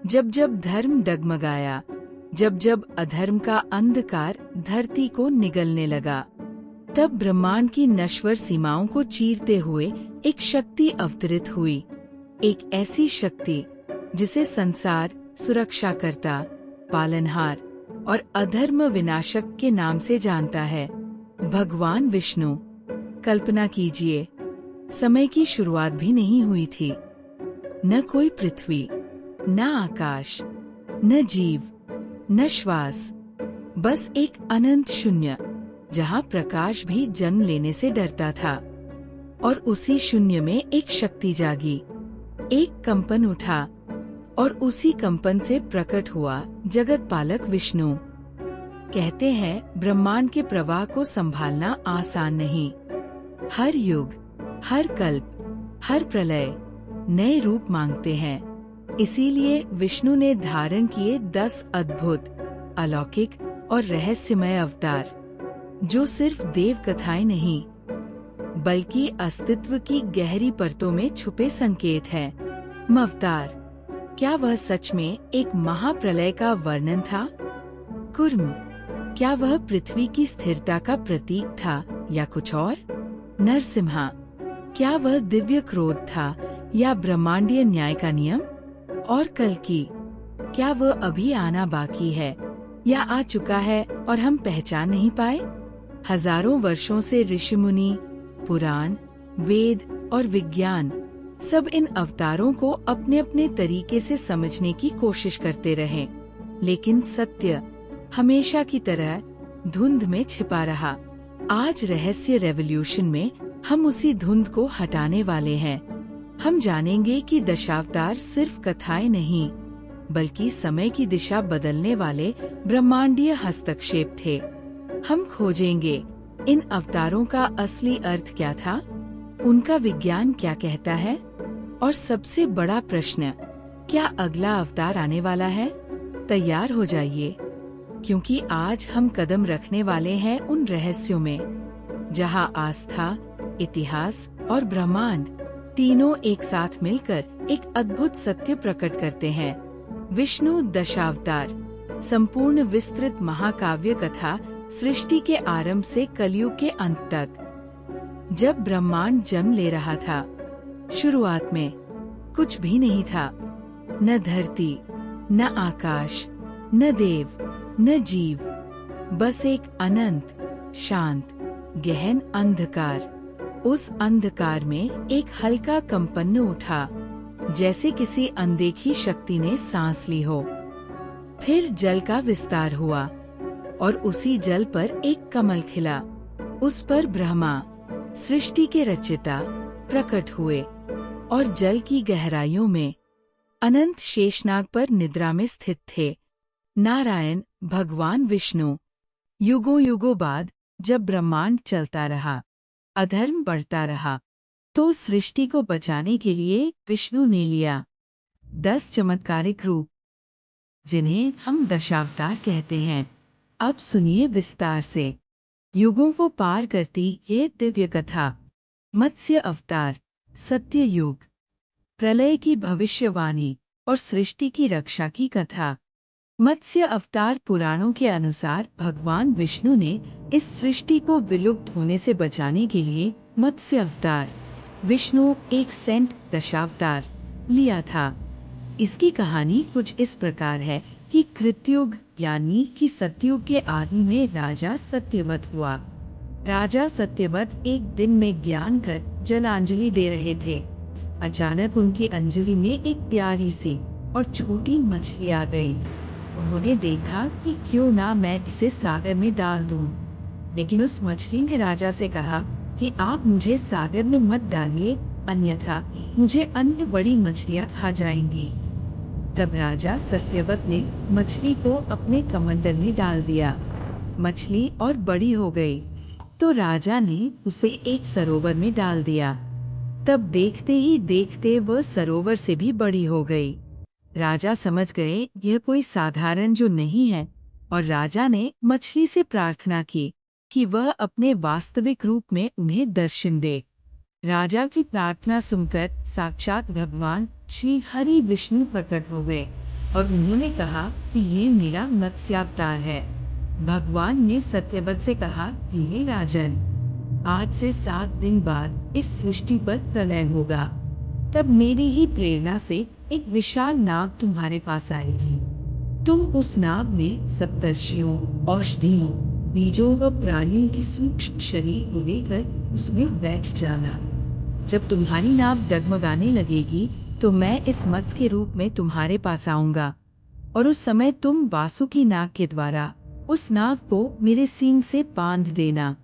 जब जब धर्म डगमगाया, जब जब अधर्म का अंधकार धरती को निगलने लगा, तब ब्रह्मांड की नश्वर सीमाओं को चीरते हुए एक शक्ति अवतरित हुई। एक ऐसी शक्ति जिसे संसार सुरक्षाकर्ता, पालनहार और अधर्म विनाशक के नाम से जानता है, भगवान विष्णु। कल्पना कीजिए, समय की शुरुआत भी नहीं हुई थी। न कोई पृथ्वी, न आकाश, न जीव, न श्वास, बस एक अनंत शून्य जहाँ प्रकाश भी जन्म लेने से डरता था। और उसी शून्य में एक शक्ति जागी, एक कंपन उठा, और उसी कंपन से प्रकट हुआ जगत पालक विष्णु। कहते हैं ब्रह्मांड के प्रवाह को संभालना आसान नहीं। हर युग, हर कल्प, हर प्रलय नए रूप मांगते हैं। इसीलिए विष्णु ने धारण किए 10 अद्भुत, अलौकिक और रहस्यमय अवतार, जो सिर्फ देव कथाएं नहीं, बल्कि अस्तित्व की गहरी परतों में छुपे संकेत हैं। अवतार, क्या वह सच में एक महाप्रलय का वर्णन था? कुर्म, क्या वह पृथ्वी की स्थिरता का प्रतीक था या कुछ और? नरसिम्हा, क्या वह दिव्य क्रोध था या ब्रह्मांडीय न्याय का नियम? और कल्कि, क्या वह अभी आना बाकी है या आ चुका है और हम पहचान नहीं पाए? हजारों वर्षों से ऋषि मुनि, पुराण, वेद और विज्ञान सब इन अवतारों को अपने अपने तरीके से समझने की कोशिश करते रहे, लेकिन सत्य हमेशा की तरह धुंध में छिपा रहा। आज रहस्य रेवोल्यूशन में हम उसी धुंध को हटाने वाले हैं। हम जानेंगे कि दशावतार सिर्फ कथाएं नहीं, बल्कि समय की दिशा बदलने वाले ब्रह्मांडीय हस्तक्षेप थे। हम खोजेंगे इन अवतारों का असली अर्थ क्या था, उनका विज्ञान क्या कहता है, और सबसे बड़ा प्रश्न, क्या अगला अवतार आने वाला है? तैयार हो जाइए, क्योंकि आज हम कदम रखने वाले हैं उन रहस्यों में जहां आस्था, इतिहास और ब्रह्मांड तीनों एक साथ मिलकर एक अद्भुत सत्य प्रकट करते हैं। विष्णु दशावतार, संपूर्ण विस्तृत महाकाव्य कथा सृष्टि के आरंभ से कलयुग के अंत तक। जब ब्रह्मांड जन्म ले रहा था, शुरुआत में कुछ भी नहीं था। न धरती, न आकाश, न देव, न जीव, बस एक अनंत, शांत, गहन अंधकार। उस अंधकार में एक हल्का कंपन उठा, जैसे किसी अनदेखी शक्ति ने सांस ली हो। फिर जल का विस्तार हुआ और उसी जल पर एक कमल खिला। उस पर ब्रह्मा, सृष्टि के रचयिता, प्रकट हुए और जल की गहराइयों में अनंत शेषनाग पर निद्रा में स्थित थे नारायण, भगवान विष्णु। युगों युगों बाद जब ब्रह्मांड चलता रहा, अधर्म बढ़ता रहा, तो सृष्टि को बचाने के लिए विष्णु ने लिया 10 चमत्कारिक रूप, जिन्हें हम दशावतार कहते हैं। अब सुनिए विस्तार से युगों को पार करती ये दिव्य कथा। मत्स्य अवतार, सत्य युग, प्रलय की भविष्यवाणी और सृष्टि की रक्षा की कथा। मत्स्य अवतार पुराणों के अनुसार भगवान विष्णु ने इस सृष्टि को विलुप्त होने से बचाने के लिए मत्स्य अवतार, विष्णु एक सेंट दशावतार, लिया था। इसकी कहानी कुछ इस प्रकार है कि कृतयुग यानी कि सतयुग के आदि में राजा सत्यवत हुआ। राजा सत्यवत एक दिन में ज्ञान कर जलांजलि दे रहे थे। अचानक उनकी अंजलि में एक प्यारी सी और छोटी मछली आ गई। उन्होंने देखा कि क्यों ना मैं इसे सागर में डाल दूं। लेकिन उस मछली ने राजा से कहा कि आप मुझे सागर में मत डालिए, अन्यथा मुझे अन्य बड़ी मछलियां खा जाएंगी। तब राजा सत्यवत ने मछली को अपने कमंडल में डाल दिया। मछली और बड़ी हो गई तो राजा ने उसे एक सरोवर में डाल दिया। तब देखते ही देखते वह सरोवर से भी बड़ी हो गई। राजा समझ गए यह कोई साधारण जो नहीं है, और राजा ने मछली से प्रार्थना की कि वह अपने वास्तविक रूप में उन्हें दर्शन दे। राजा की प्रार्थना सुनकर साक्षात भगवान श्री हरि विष्णु प्रकट हो गए और उन्होंने कहा कि ये मेरा मत्स्यावतार है। भगवान ने सत्यवत से कहा कि हे राजन, आज से 7 दिन बाद इस सृष्टि पर प्रलय होगा। तब मेरी ही प्रेरणा से एक विशाल नाव तुम्हारे पास आएगी। तुम उस नाव में सप्तर्षियों, औषधियों, बीजों व प्राणियों के सूक्ष्म शरीर को लेकर उसमें बैठ जाना। जब तुम्हारी नाव डगमगाने लगेगी तो मैं इस मत्स्य के रूप में तुम्हारे पास आऊंगा, और उस समय तुम वासुकी नाग के द्वारा उस नाव को मेरे सींग से बांध देना।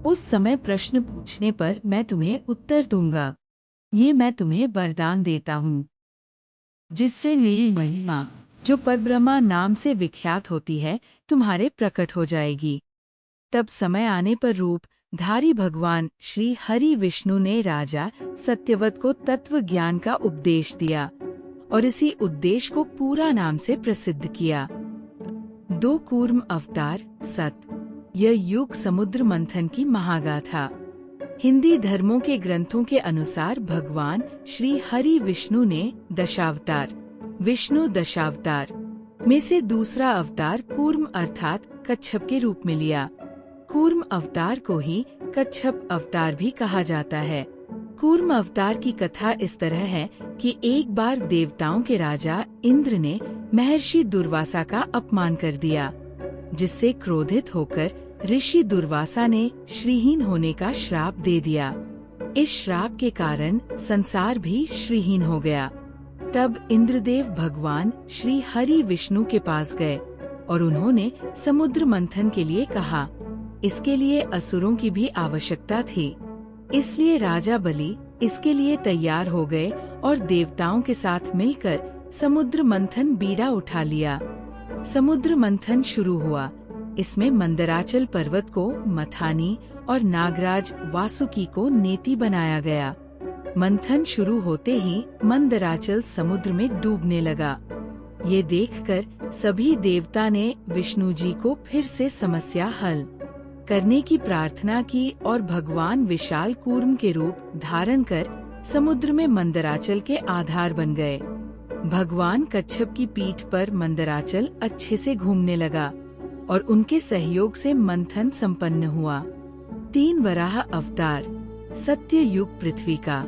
उस समय प्रश्न पूछने पर मैं तुम्हें उत्तर दूंगा। ये मैं तुम्हें वरदान देता हूँ, जिससे मेरी महिमा, जो परब्रह्मा नाम से विख्यात होती है, तुम्हारे प्रकट हो जाएगी। तब समय आने पर रूप धारी भगवान श्री हरि विष्णु ने राजा सत्यवत को तत्व ज्ञान का उपदेश दिया और इसी उद्देश्य को पूरा नाम से प्रसिद्ध किया। 2 कूर्म अवतार सत। यह युग समुद्र मंथन की महागाथा। हिंदी धर्मों के ग्रंथों के अनुसार भगवान श्री हरि विष्णु ने दशावतार, विष्णु दशावतार में से दूसरा अवतार कूर्म अर्थात कच्छप के रूप में लिया। कूर्म अवतार को ही कच्छप अवतार भी कहा जाता है। कूर्म अवतार की कथा इस तरह है कि एक बार देवताओं के राजा इंद्र ने महर्षि दुर्वासा का अपमान कर दिया, जिससे क्रोधित होकर ऋषि दुर्वासा ने श्रीहीन होने का श्राप दे दिया। इस श्राप के कारण संसार भी श्रीहीन हो गया। तब इंद्रदेव भगवान श्री हरि विष्णु के पास गए और उन्होंने समुद्र मंथन के लिए कहा। इसके लिए असुरों की भी आवश्यकता थी, इसलिए राजा बलि इसके लिए तैयार हो गए और देवताओं के साथ मिलकर समुद्र मंथन बीड़ा उठा लिया। समुद्र मंथन शुरू हुआ। इसमें मंदराचल पर्वत को मथानी और नागराज वासुकी को नेति बनाया गया। मंथन शुरू होते ही मंदराचल समुद्र में डूबने लगा। ये देखकर सभी देवता ने विष्णु जी को फिर से समस्या हल करने की प्रार्थना की और भगवान विशाल कूर्म के रूप धारण कर समुद्र में मंदराचल के आधार बन गए। भगवान कच्छप की पीठ पर मंदराचल अच्छे से घूमने लगा और उनके सहयोग से मंथन संपन्न हुआ। 3 वराह अवतार, सत्य युग पृथ्वी का,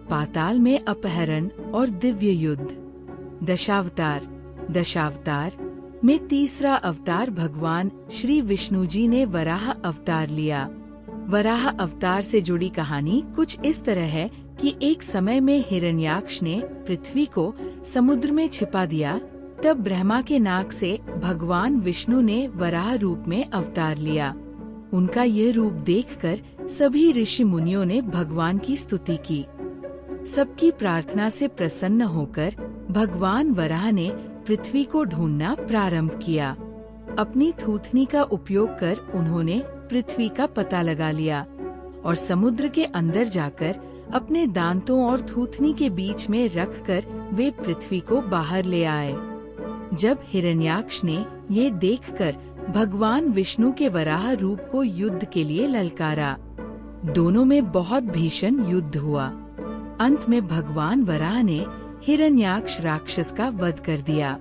पाताल में अपहरण और दिव्य युद्ध। दशावतार, दशावतार में तीसरा अवतार भगवान श्री विष्णु जी ने वराह अवतार लिया। वराह अवतार से जुड़ी कहानी कुछ इस तरह है कि एक समय में हिरण्याक्ष ने पृथ्वी को समुद्र में छिपा दिया। तब ब्रह्मा के नाक से भगवान विष्णु ने वराह रूप में अवतार लिया। उनका यह रूप देखकर सभी ऋषि मुनियों ने भगवान की स्तुति की। सबकी प्रार्थना से प्रसन्न होकर भगवान वराह ने पृथ्वी को ढूंढना प्रारंभ किया। अपनी थूथनी का उपयोग कर उन्होंने पृथ्वी का पता लगा लिया और समुद्र के अंदर जाकर अपने दांतों और थूथनी के बीच में रखकर वे पृथ्वी को बाहर ले आए। जब हिरण्याक्ष ने ये देखकर भगवान विष्णु के वराह रूप को युद्ध के लिए ललकारा, दोनों में बहुत भीषण युद्ध हुआ। अंत में भगवान वराह ने हिरण्याक्ष राक्षस का वध कर दिया।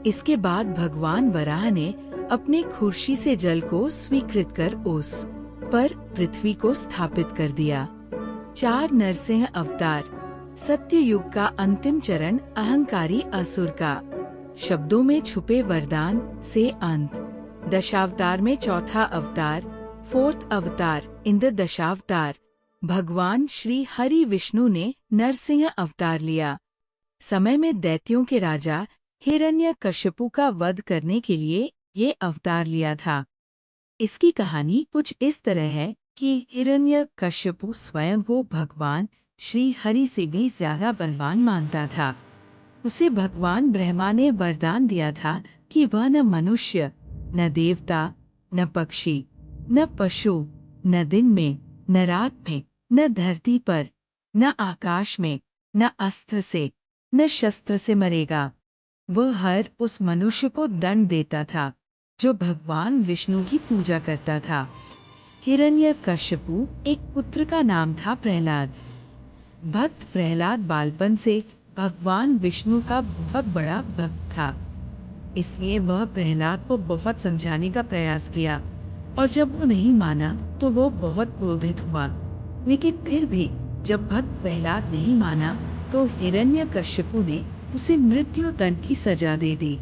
इसके बाद भगवान वराह ने अपने खुर्शी से जल को स्वीकृत कर उस पर पृथ्वी को स्थापित कर दिया। 4 नरसिंह अवतार, सत्य युग का अंतिम चरण अहंकारी असुर का, शब्दों में छुपे वरदान से अंत। दशावतार में चौथा अवतार, 4th अवतार, इंद्र दशावतार, भगवान श्री हरि विष्णु ने नरसिंह अवतार लिया। समय में दैत्यों के राजा हिरण्यकश्यपु का वध करने के लिए ये अवतार लिया था। इसकी कहानी कुछ इस तरह है कि हिरण्यकश्यपु स्वयं को भगवान श्री हरि से भी ज्यादा बलवान मानता था। उसे भगवान ब्रह्मा ने वरदान दिया था कि वह न मनुष्य, न देवता, न पक्षी, न पशु, न दिन में, न रात में, न धरती पर, न आकाश में, न अस्त्र से, न शस्त्र से मरेगा। वह हर उस मनुष्य को दंड देता था जो भगवान विष्णु की पूजा करता था। हिरण्यकश्यपु एक पुत्र का नाम था प्रहलाद। भक्त प्रहलाद बालपन से भगवान विष्णु का बहुत बड़ा भक्त था। इसलिए वह प्रहलाद को बहुत समझाने का प्रयास किया और जब वो नहीं माना तो वो बहुत क्रोधित हुआ। लेकिन फिर भी जब भक्त प्रहलाद नहीं माना तो हिरण्यकश्यपु ने उसे मृत्यु दंड की सजा दे दी।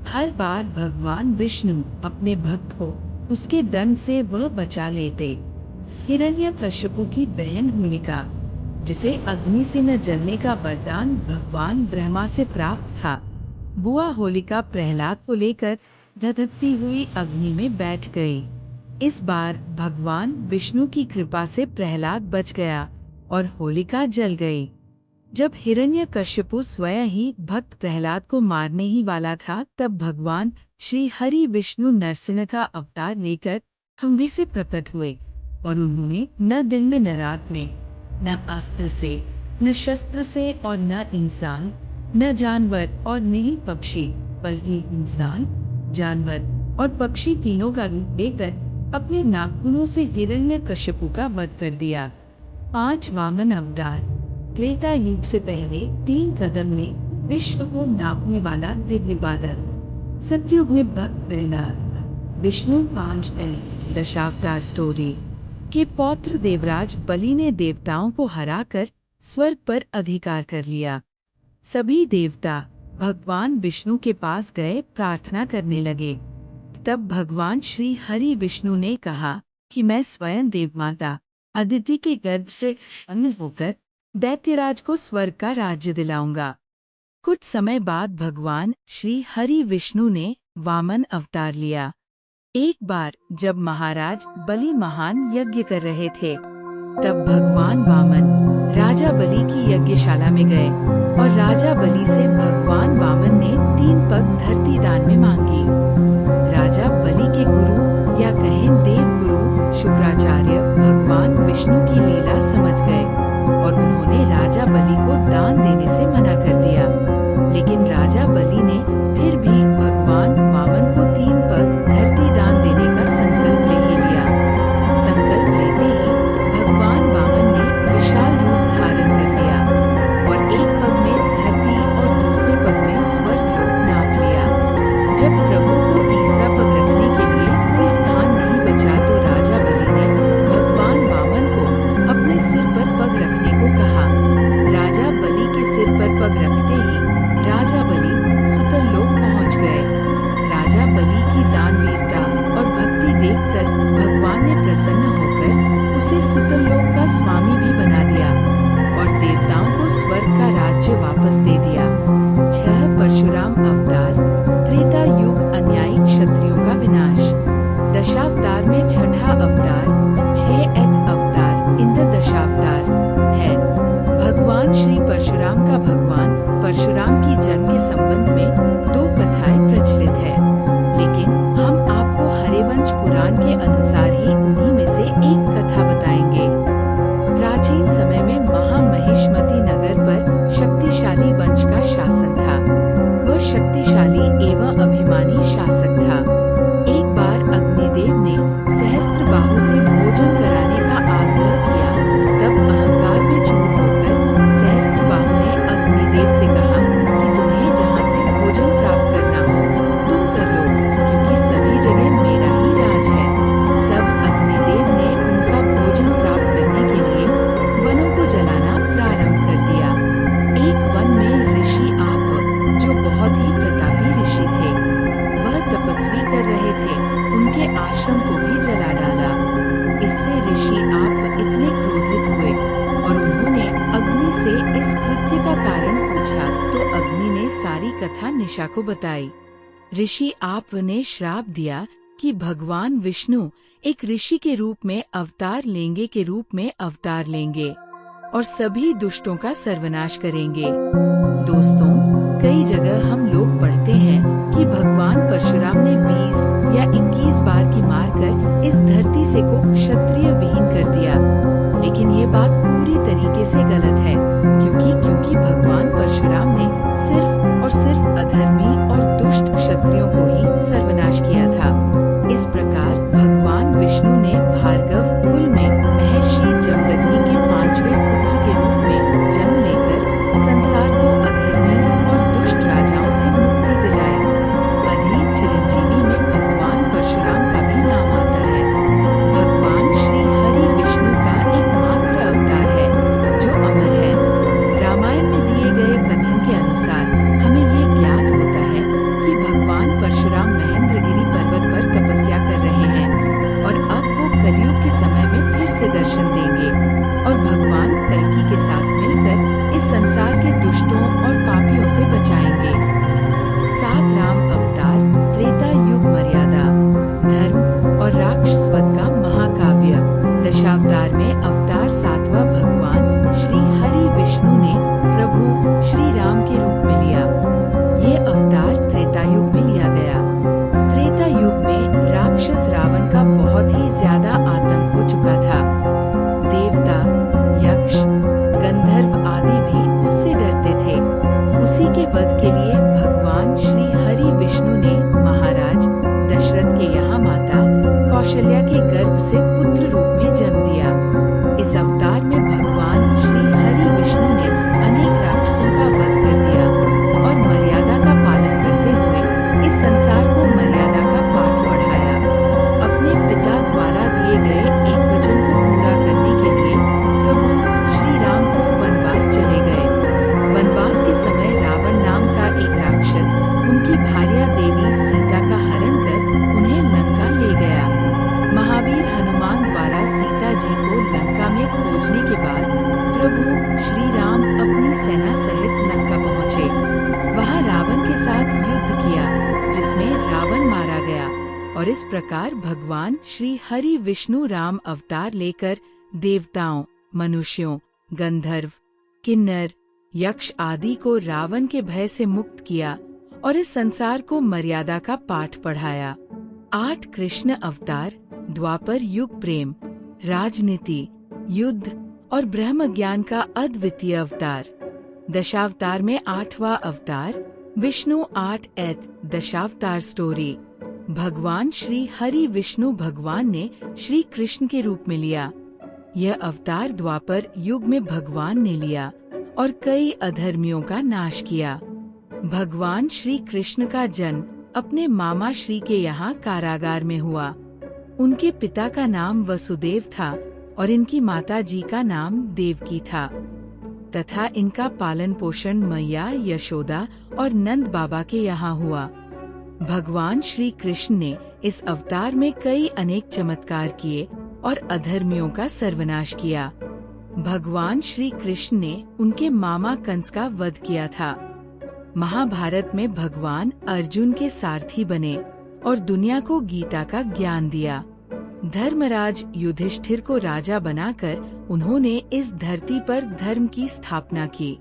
हर बार भगवान विष्णु अपने भक्त को उसके दंड से वह बचा लेते। हिरण्यकश्यपु की बहन होलिका, जिसे अग्नि से न जलने का वरदान भगवान ब्रह्मा से प्राप्त था, बुआ होलिका प्रहलाद को लेकर धधकती हुई अग्नि में बैठ गई। इस बार भगवान विष्णु की कृपा से प्रहलाद बच गया और होलिका जल गई। जब हिरण्यकश्यपु स्वयं ही भक्त प्रहलाद को मारने ही वाला था, तब भगवान श्री हरि विष्णु नरसिंह का अवतार लेकर खंभे से प्रकट हुए और उन्होंने न दिन में न रात में, न अस्त्र से, न शस्त्र से और न इंसान, न जानवर और न ही पक्षी, बल्कि इंसान, जानवर और पक्षी तीनों का रूप लेकर अपने नाखूनों से हिरण्यकश्यपु का वध कर दिया। 5 वामन अवतार। त्रेता युग से पहले 3 कदम में विश्व को नापने वाला दिव्य बादल। सतयुग में भक्त प्रहलाद। विष्णु 5 दशावतार स्टोरी के पौत्र देवराज बलि ने देवताओं को हराकर स्वर्ग पर अधिकार कर लिया। सभी देवता भगवान विष्णु के पास गए प्रार्थना करने लगे। तब भगवान श्री हरि विष्णु ने कहा कि मैं स्वयं देवमाता अदिति के गर्भ से उत्पन्न होकर दैत्यराज को स्वर्ग का राज्य दिलाऊंगा। कुछ समय बाद भगवान श्री हरि विष्णु ने वामन अवतार लिया। एक बार जब महाराज बलि महान यज्ञ कर रहे थे, तब भगवान वामन राजा बलि की यज्ञशाला में गए और राजा बलि से भगवान वामन ने 3 पग धरती दान में मांगी। राजा बलि के गुरु या कहें देव गुरु शुक्राचार्य भगवान विष्णु की लीला समझ गए और उन्होंने राजा बलि को दान देने से मना कर दिया। लेकिन राजा बलि ने फिर भी भगवान वामन को 3 पग धरती दान देने का संकल्प ले ही लिया। संकल्प लेते ही भगवान वामन ने विशाल रूप धारण कर लिया और एक पग में धरती और दूसरे पग में स्वर्ग लोक नाप लिया। जब प्रभु को तीसरा पग रखने के लिए कोई स्थान नहीं बचा तो राजा बलि ने भगवान वामन को अपने सिर पर पग रखने को कहा। राजा बलि के सिर पर पग रखते ही राजा बलि सुतल लोक पहुंच गए। राजा बलि की दानवीरता और भक्ति देखकर भगवान ने प्रसन्न होकर उसे सुतल लोक का स्वामी भी बना दिया और देवताओं को स्वर्ग का राज्य वापस दे दिया। 6 परशुराम अवतार। त्रेता युग अन्यायी क्षत्रियों का विनाश। दशावतार में छठा अवतार 6 अवतार इंद्र दशावतार है। भगवान श्री परशुराम का भगवान परशुराम की जन्म के संबंध में 2 कथाएं प्रचलित है, लेकिन हम आपको हरिवंश पुराण के अनुसार ही उन्हीं में से एक कथा बताएंगे। प्राचीन समय में महामहिष्मती नगर पर शक्तिशाली वंश का शासन था। वह शक्तिशाली एवं अभिमानी शासक था। एक बार अग्निदेव ने सहस्त्रबाहु से भोजन कराने का आग्रह किया। तब अहंकार में चूर होकर सहस्त्रबाहु ने अग्निदेव से कहा कि तुम्हें जहाँ से भोजन प्राप्त करना हो तुम कर लो, क्योंकि सभी जगह मेरा ही राज है। तब अग्निदेव ने उनका भोजन प्राप्त करने के लिए वनों को जलाना प्रारंभ कर दिया। एक वन में ऋषि आप, जो बहुत ही प्रतापी ऋषि थे, वह तपस्वी कर रहे थे, उनके आश्रम को भी जला डाला। इससे ऋषि आप इतने क्रोधित हुए और उन्होंने अग्नि से इस कृत्य का कारण पूछा तो अग्नि ने सारी कथा निशा को बताई। ऋषि आप ने श्राप दिया कि भगवान विष्णु एक ऋषि के रूप में अवतार लेंगे और सभी दुष्टों का सर्वनाश करेंगे। दोस्तों, कई जगह हम लोग पढ़ते हैं कि भगवान परशुराम ने 20 या 21 बार की मारकर इस धरती से को क्षत्रिय विहीन कर दिया, लेकिन ये बात पूरी तरीके से गलत है, क्योंकि भगवान परशुराम ने सिर्फ और सिर्फ अधर्मी और दुष्ट क्षत्रियों को ही सर्वनाश किया था। इस प्रकार भगवान विष्णु ने भार्गव कुल में महर्षि जमदग्नि के 5वें पुत्र के रूप में जन्म लेकर संसार को अधर्मी और दुष्ट राजाओं से मुक्ति दिलाई। विष्णु ने महाराज दशरथ के यहाँ माता कौशल्या के गर्भ से पुत्र रूप में जन्म दिया। इस अवतार में भगवान श्री हरि विष्णु ने अनेक राक्षसों का वध कर दिया और मर्यादा का पालन करते हुए इस संसार को मर्यादा का पाठ पढ़ाया। अपने पिता द्वारा दिए गए एक वचन को पूरा करने के लिए प्रभु श्री राम को वनवास चले गए। वनवास के समय रावण नाम का एक राक्षस उनकी भार्या देवी सीता का हरण कर उन्हें लंका ले गया। महावीर हनुमान द्वारा सीता जी को लंका में खोजने के बाद प्रभु श्री राम अपनी सेना सहित लंका पहुँचे। वहाँ रावण के साथ युद्ध किया जिसमें रावण मारा गया और इस प्रकार भगवान श्री हरि विष्णु राम अवतार लेकर देवताओं, मनुष्यों, गंधर्व, किन्नर, यक्ष आदि को रावण के भय से मुक्त किया और इस संसार को मर्यादा का पाठ पढ़ाया। 8 कृष्ण अवतार द्वापर युग प्रेम, राजनीति, युद्ध और ब्रह्म ज्ञान का अद्वितीय अवतार। दशावतार में 8वां अवतार विष्णु 8 दशावतार स्टोरी। भगवान श्री हरि विष्णु भगवान ने श्री कृष्ण के रूप में लिया। यह अवतार द्वापर युग में भगवान ने लिया और कई अधर्मियों का नाश किया। भगवान श्री कृष्ण का जन्म अपने मामा श्री के यहाँ कारागार में हुआ। उनके पिता का नाम वसुदेव था और इनकी माता जी का नाम देवकी था तथा इनका पालन पोषण मैया यशोदा और नंद बाबा के यहाँ हुआ। भगवान श्री कृष्ण ने इस अवतार में कई अनेक चमत्कार किए और अधर्मियों का सर्वनाश किया। भगवान श्री कृष्ण ने उनके मामा कंस का वध किया था। महाभारत में भगवान अर्जुन के सारथी बने और दुनिया को गीता का ज्ञान दिया। धर्मराज युधिष्ठिर को राजा बनाकर उन्होंने इस धरती पर धर्म की स्थापना की।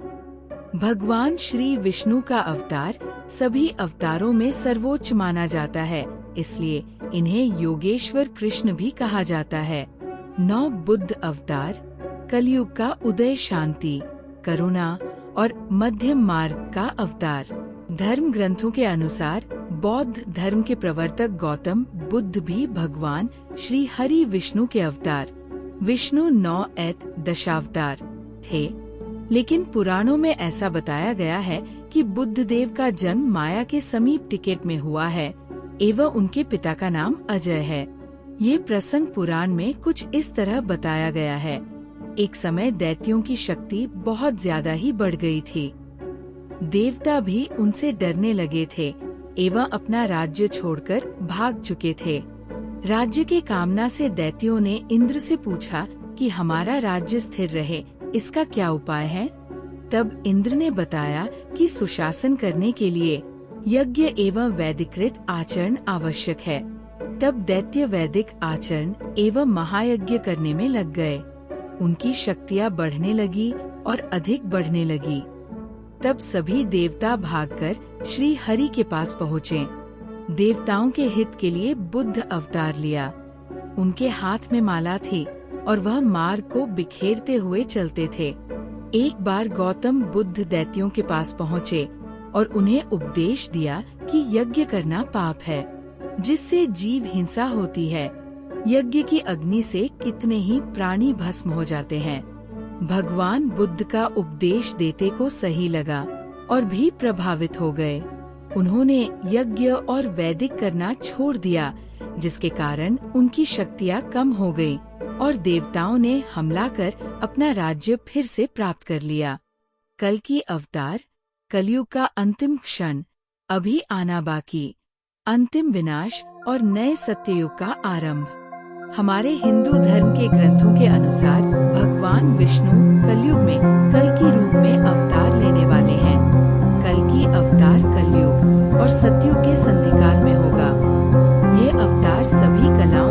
भगवान श्री विष्णु का अवतार सभी अवतारों में सर्वोच्च माना जाता है, इसलिए इन्हें योगेश्वर कृष्ण भी कहा जाता है। 9 बुद्ध अवतार कलयुग का उदय, शांति, करुणा और मध्यम मार्ग का अवतार। धर्म ग्रंथों के अनुसार बौद्ध धर्म के प्रवर्तक गौतम बुद्ध भी भगवान श्री हरि विष्णु के अवतार विष्णु 9 दशावतार थे, लेकिन पुराणों में ऐसा बताया गया है कि बुद्ध देव का जन्म माया के समीप टिकेट में हुआ है एवं उनके पिता का नाम अजय है। ये प्रसंग पुराण में कुछ इस तरह बताया गया है। एक समय दैत्यों की शक्ति बहुत ज्यादा ही बढ़ गई थी। देवता भी उनसे डरने लगे थे एवं अपना राज्य छोड़कर भाग चुके थे। राज्य के कामना से दैत्यों ने इंद्र से पूछा कि हमारा राज्य स्थिर रहे, इसका क्या उपाय है? तब इंद्र ने बताया कि सुशासन करने के लिए यज्ञ एवं वैदिकृत आचरण आवश्यक है। तब दैत्य वैदिक आचरण एवं महायज्ञ करने में लग गए। उनकी शक्तियाँ बढ़ने लगी और अधिक बढ़ने लगी। तब सभी देवता भागकर श्री हरि के पास पहुँचे। देवताओं के हित के लिए बुद्ध अवतार लिया। उनके हाथ में माला थी और वह मार्ग को बिखेरते हुए चलते थे। एक बार गौतम बुद्ध दैत्यों के पास पहुँचे और उन्हें उपदेश दिया कि यज्ञ करना पाप है, जिससे जीव हिंसा होती है। यज्ञ की अग्नि से कितने ही प्राणी भस्म हो जाते हैं। भगवान बुद्ध का उपदेश देते को सही लगा और भी प्रभावित हो गए। उन्होंने यज्ञ और वैदिक करना छोड़ दिया, जिसके कारण उनकी शक्तियाँ कम हो गई और देवताओं ने हमला कर अपना राज्य फिर से प्राप्त कर लिया। कल की अवतार कलयुग का अंतिम क्षण अभी आना बाकी, अंतिम विनाश और नए सत्ययुग का आरंभ। हमारे हिंदू धर्म के ग्रंथों के अनुसार भगवान विष्णु कलयुग में कल की रूप में अवतार लेने वाले हैं। कल की अवतार कलयुग और सतयुग के संधिकाल में होगा। ये अवतार सभी कलाओं